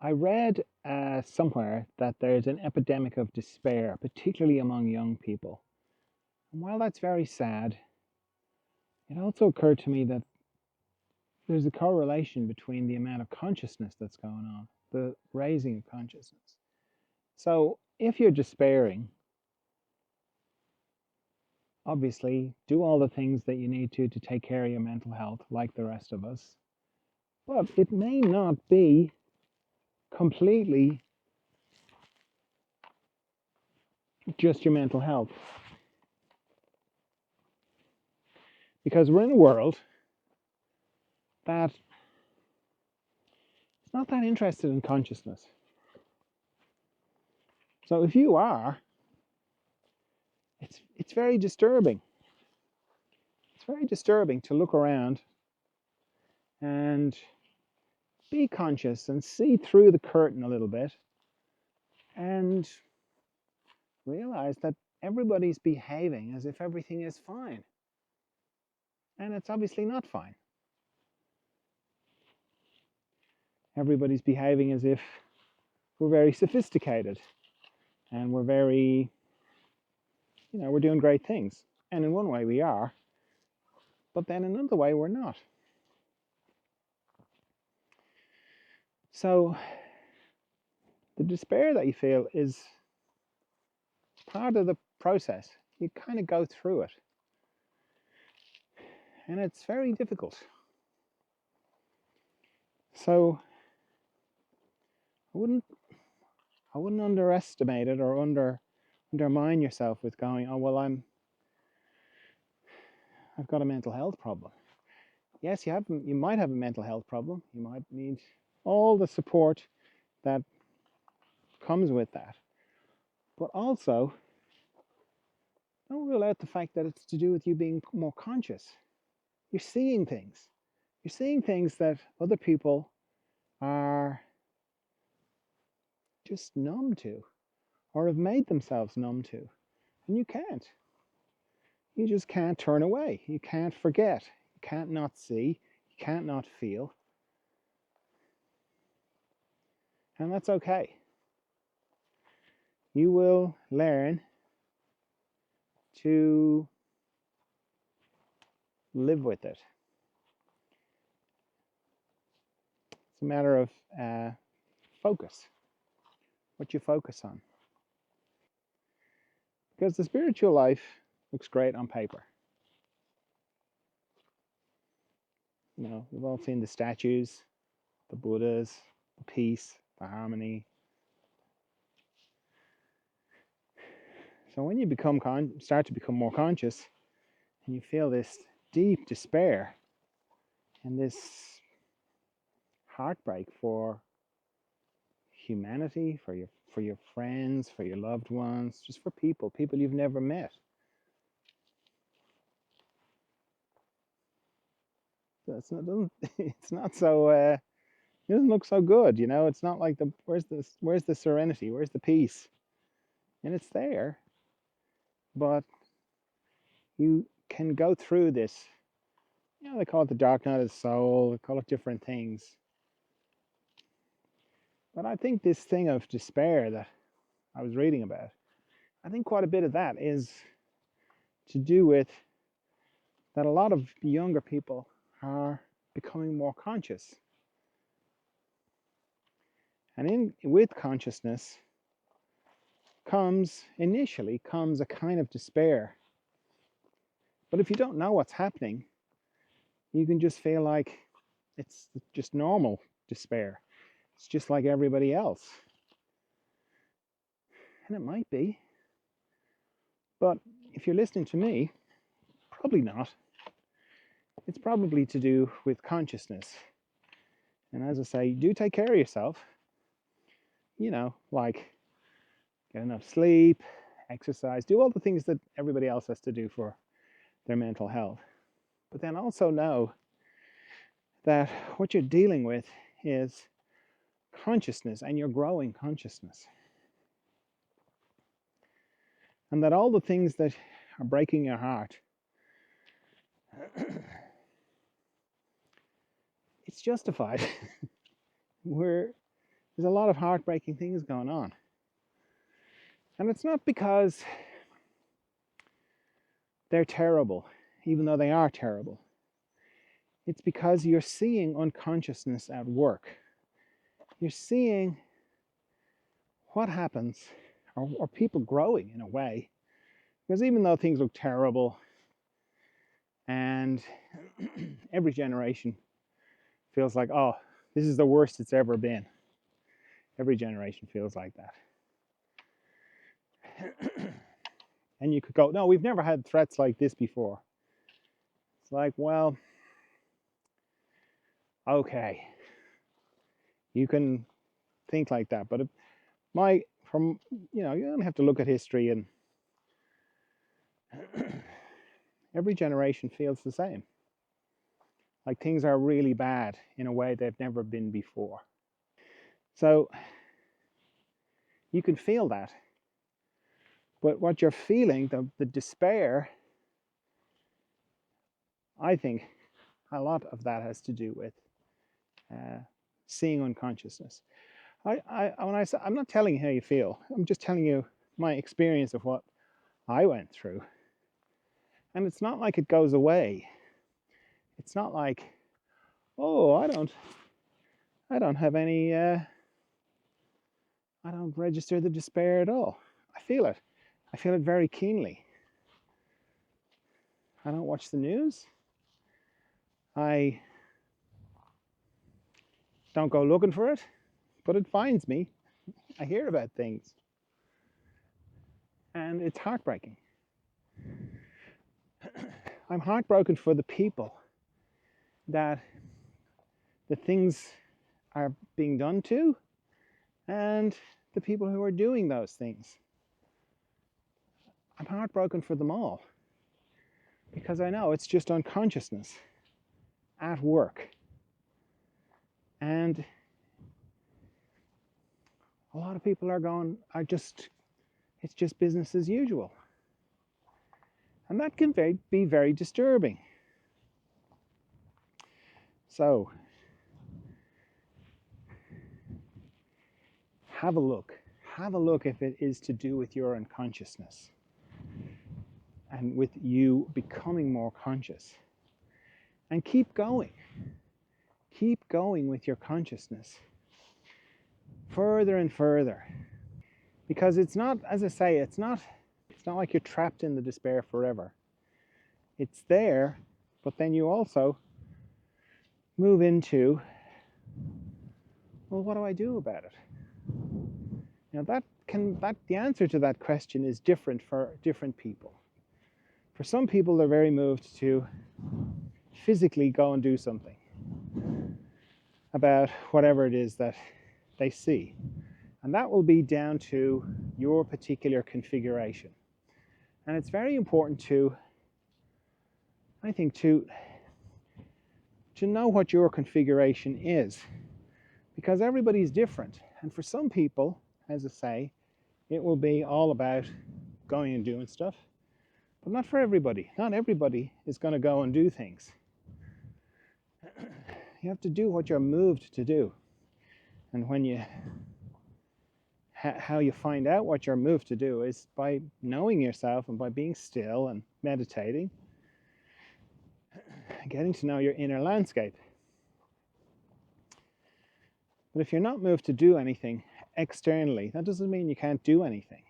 I read somewhere that there's an epidemic of despair, particularly among young people. And while that's very sad, it also occurred to me that there's a correlation between the amount of consciousness that's going on, the raising of consciousness. So if you're despairing, obviously do all the things that you need to take care of your mental health, like the rest of us. But it may not be completely just your mental health. Because we're in a world that is not that interested in consciousness. So if you are, it's very disturbing. It's very disturbing to look around and be conscious and see through the curtain a little bit and realize that everybody's behaving as if everything is fine. And it's obviously not fine. Everybody's behaving as if we're very sophisticated and we're very, we're doing great things. And in one way we are, but then in another way we're not. So the despair that you feel is part of the process. You kind of go through it. And it's very difficult. So I wouldn't underestimate it or undermine yourself with going, oh well, I've got a mental health problem. Yes, you might have a mental health problem. You might need all the support that comes with that. But also, don't rule out the fact that it's to do with you being more conscious. You're seeing things. You're seeing things that other people are just numb to or have made themselves numb to. And you can't. You just can't turn away. You can't forget. You can't not see. You can't not feel. And that's okay. You will learn to live with it. It's a matter of focus, what you focus on. Because the spiritual life looks great on paper. We've all seen the statues, the Buddhas, the peace, the harmony. So when you start to become more conscious, and you feel this deep despair and this heartbreak for humanity, for your friends, for your loved ones, just for people you've never met. So it's not so it doesn't look so good, It's not like where's the serenity, where's the peace? And it's there, but you can go through this. They call it the dark night of the soul. They call it different things. But I think this thing of despair that I was reading about, I think quite a bit of that is to do with that a lot of younger people are becoming more conscious. And with consciousness initially comes a kind of despair. But if you don't know what's happening, you can just feel like it's just normal despair. It's just like everybody else. And it might be. But if you're listening to me, probably not. It's probably to do with consciousness. And as I say, do take care of yourself. Like get enough sleep, exercise, do all the things that everybody else has to do for their mental health. But then also know that what you're dealing with is consciousness, and you're growing consciousness. And that all the things that are breaking your heart, it's justified. There's a lot of heartbreaking things going on. And it's not because they're terrible, even though they are terrible. It's because you're seeing unconsciousness at work. You're seeing what happens, or people growing in a way. Because even though things look terrible, and every generation feels like, oh, this is the worst it's ever been. Every generation feels like that. And you could go, no, we've never had threats like this before. It's like, well, okay, you can think like that, but you don't have to look at history, and every generation feels the same. Like things are really bad in a way they've never been before. So you can feel that. But what you're feeling, the despair, I think a lot of that has to do with seeing unconsciousness. I'm not telling you how you feel. I'm just telling you my experience of what I went through. And it's not like it goes away. It's not like, oh, I don't have any, I don't register the despair at all. I feel it. I feel it very keenly. I don't watch the news. I don't go looking for it, but it finds me. I hear about things. And it's heartbreaking. I'm heartbroken for the people that the things are being done to, and the people who are doing those things. I'm heartbroken for them all, because I know it's just unconsciousness at work. And a lot of people it's just business as usual. And that can be very disturbing. So, have a look. Have a look if it is to do with your unconsciousness and with you becoming more conscious. And keep going. Keep going with your consciousness further and further. Because it's not, as I say, it's not like you're trapped in the despair forever. It's there, but then you also move into, well, what do I do about it? Now the answer to that question is different for different people. For some people, they're very moved to physically go and do something about whatever it is that they see. And that will be down to your particular configuration. And it's very important I think, to know what your configuration is, because everybody's different. And for some people, as I say, it will be all about going and doing stuff, but not for everybody. Not everybody is going to go and do things. You have to do what you're moved to do. And how you find out what you're moved to do is by knowing yourself and by being still and meditating, getting to know your inner landscape. But if you're not moved to do anything externally, that doesn't mean you can't do anything.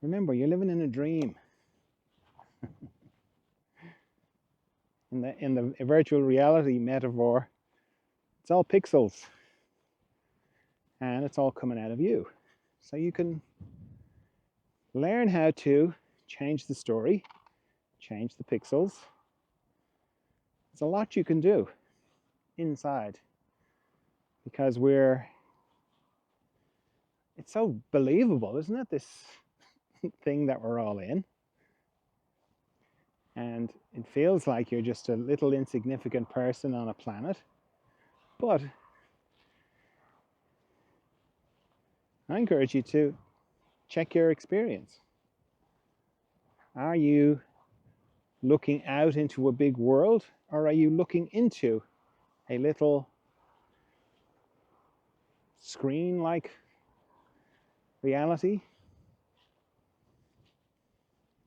Remember, you're living in a dream. In the virtual reality metaphor, it's all pixels, and it's all coming out of you. So you can learn how to change the story, change the pixels. There's a lot you can do inside, because it's so believable, isn't it? This thing that we're all in. And it feels like you're just a little insignificant person on a planet. But I encourage you to check your experience. Are you looking out into a big world, or are you looking into a little screen-like reality.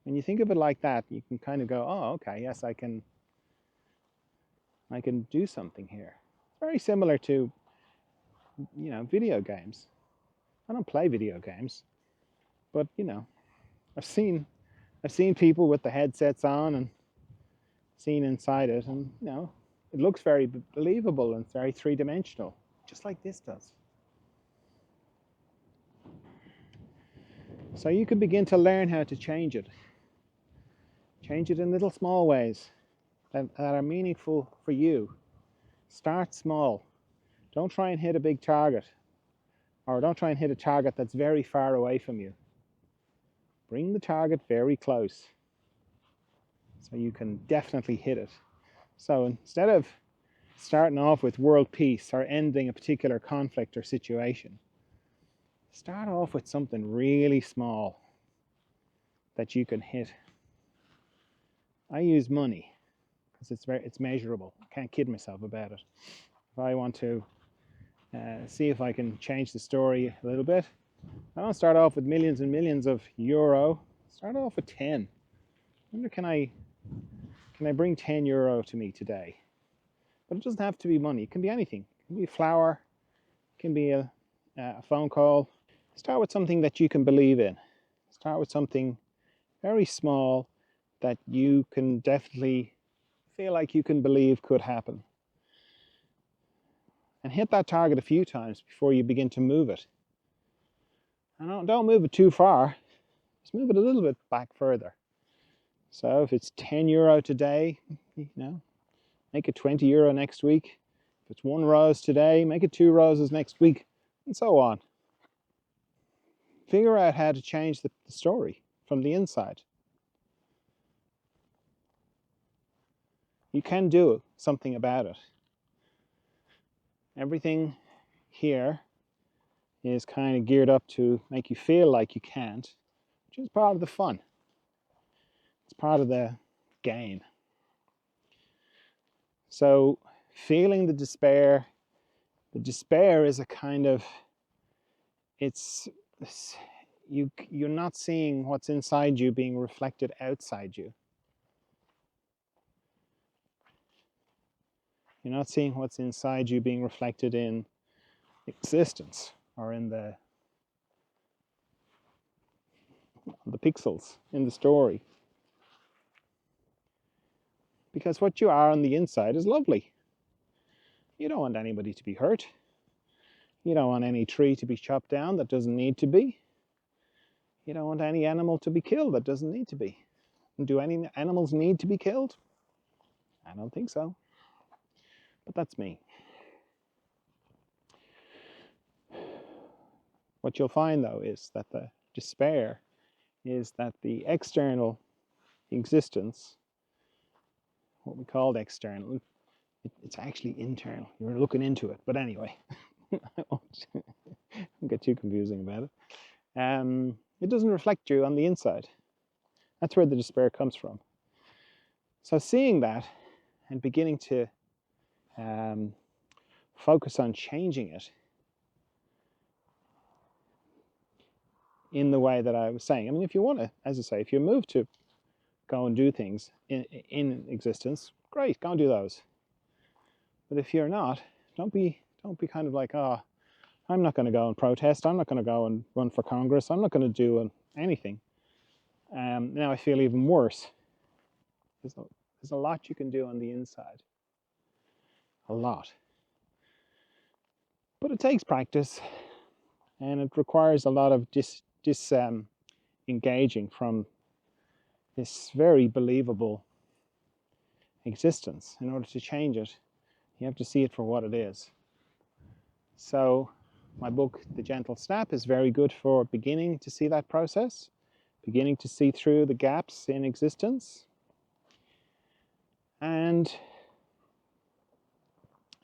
When you think of it like that, you can kind of go, oh, okay, yes, I can do something here. Very similar to, video games. I don't play video games, but I've seen people with the headsets on and seen inside it, and it looks very believable and it's very three-dimensional, just like this does. So you can begin to learn how to change it. Change it in little small ways that are meaningful for you. Start small. Don't try and hit a big target, or don't try and hit a target that's very far away from you. Bring the target very close so you can definitely hit it. So instead of starting off with world peace or ending a particular conflict or situation, start off with something really small that you can hit. I use money because it's measurable. I can't kid myself about it. If I want to see if I can change the story a little bit, I don't start off with millions and millions of euro. Start off with 10. I wonder, can I bring 10 euro to me today? But it doesn't have to be money. It can be anything. It can be flour. It can be a phone call. Start with something that you can believe in. Start with something very small that you can definitely feel like you can believe could happen. And hit that target a few times before you begin to move it. And don't move it too far. Just move it a little bit back further. So if it's 10 euro today, make it 20 euro next week. If it's 1 rose today, make it 2 roses next week, and so on. Figure out how to change the story from the inside. You can do something about it. Everything here is kind of geared up to make you feel like you can't, which is part of the fun. It's part of the game. So feeling the despair is a kind of, you're not seeing what's inside you being reflected outside you. You're not seeing what's inside you being reflected in existence or in the pixels in the story. Because what you are on the inside is lovely. You don't want anybody to be hurt. You don't want any tree to be chopped down that doesn't need to be. You don't want any animal to be killed that doesn't need to be. And do any animals need to be killed? I don't think so. But that's me. What you'll find, though, is that the despair is that the external existence, what we called external, it's actually internal. You're looking into it. But anyway, I won't get too confusing about it. It doesn't reflect you on the inside. That's where the despair comes from. So seeing that and beginning to focus on changing it in the way that I was saying. I mean, if you want to, as I say, if you move to go and do things in existence, great, go and do those. But if you're not, don't be kind of like, oh, I'm not going to go and protest. I'm not going to go and run for Congress. I'm not going to do anything. Now I feel even worse. There's a lot you can do on the inside. A lot. But it takes practice, and it requires a lot of engaging from this very believable existence. In order to change it, you have to see it for what it is. So my book, The Gentle Snap, is very good for beginning to see that process, beginning to see through the gaps in existence. And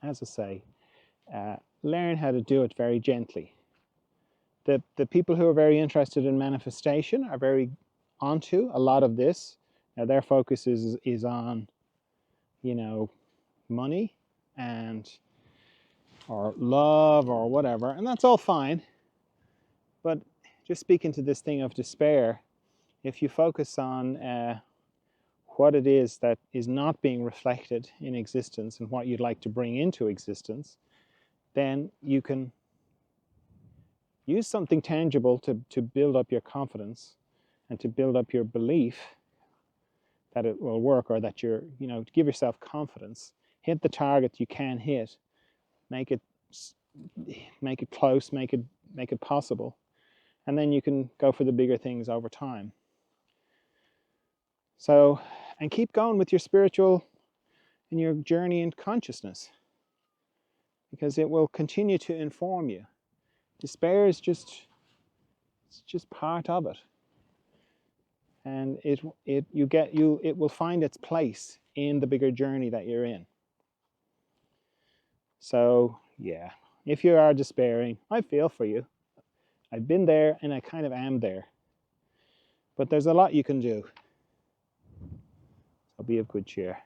as I say, learn how to do it very gently. The people who are very interested in manifestation are very onto a lot of this. Now their focus is on, money and or love or whatever, and that's all fine. But just speaking to this thing of despair, if you focus on what it is that is not being reflected in existence and what you'd like to bring into existence, then you can use something tangible to build up your confidence and to build up your belief that it will work, or that you're, give yourself confidence. Hit the target you can hit, make it close, make it possible, and then you can go for the bigger things over time. So, and keep going with your spiritual and your journey in consciousness, because it will continue to inform you. Despair is just part of it, and it will find its place in the bigger journey that you're in. So yeah, if you are despairing, I feel for you. I've been there and I kind of am there, but there's a lot you can do. So be of good cheer.